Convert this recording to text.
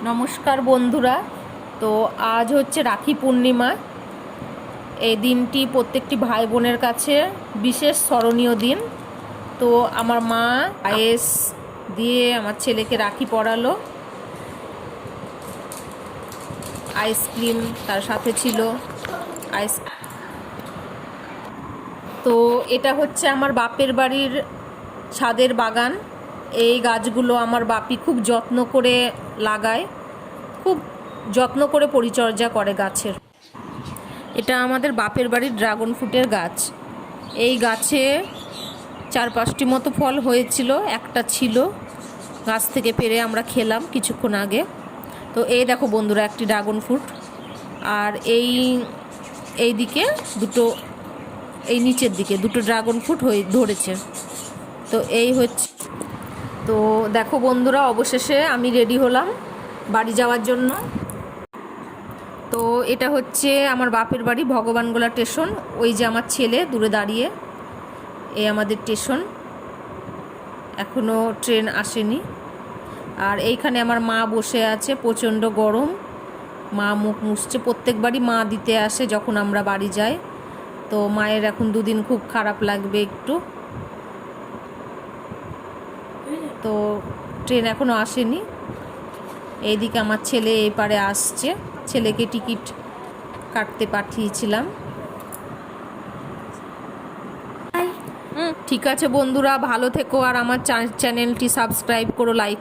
নমস্কার বন্ধুরা। তো আজ হচ্ছে রাখি পূর্ণিমা। এই দিনটি প্রত্যেকটি ভাই বোনের কাছে বিশেষ স্মরণীয় দিন। তো আমার মা পায়েস দিয়ে আমার ছেলেকে রাখি পরালো, আইসক্রিম তার সাথে ছিল আইস। তো এটা হচ্ছে আমার বাপের বাড়ির ছাদের বাগান। এই গাছগুলো আমার বাপি খুব যত্ন করে লাগায়, খুব যত্ন করে পরিচর্যা করে গাছের। এটা আমাদের বাপের বাড়ির ড্রাগন ফ্রুটের গাছ। এই গাছে 4-5টি মতো ফল হয়েছিল, একটা ছিল, গাছ থেকে পেড়ে আমরা খেলাম কিছুক্ষণ আগে। তো এই দেখো বন্ধুরা, একটি ড্রাগন ফ্রুট, আর এই দিকে দুটো, এই নিচের দিকে দুটো ড্রাগন ফ্রুট ধরেছে। তো এই হচ্ছে, তো দেখো বন্ধুরা, অবশেষে আমি রেডি হলাম বাড়ি যাওয়ার জন্য। তো এটা হচ্ছে আমার বাপের বাড়ি, ভগবানগোলা স্টেশন। ওই যে আমার ছেলে দূরে দাঁড়িয়ে, এই আমাদের স্টেশন, এখনও ট্রেন আসেনি। আর এইখানে আমার মা বসে আছে, প্রচণ্ড গরম, মা মুখ মুছছে। প্রত্যেকবারই মা দিতে আসে যখন আমরা বাড়ি যাই। তো মায়ের এখন দুদিন খুব খারাপ লাগবে একটু। তো ট্রেন এখনও আসেনি। এইদিকে আমার ছেলে এই পারে আসছে, ছেলেকে টিকিট কাটতে পাঠিয়েছিলাম। ঠিক আছে বন্ধুরা, ভালো থেকো, আর আমার চ্যানেলটি সাবস্ক্রাইব করো, লাইক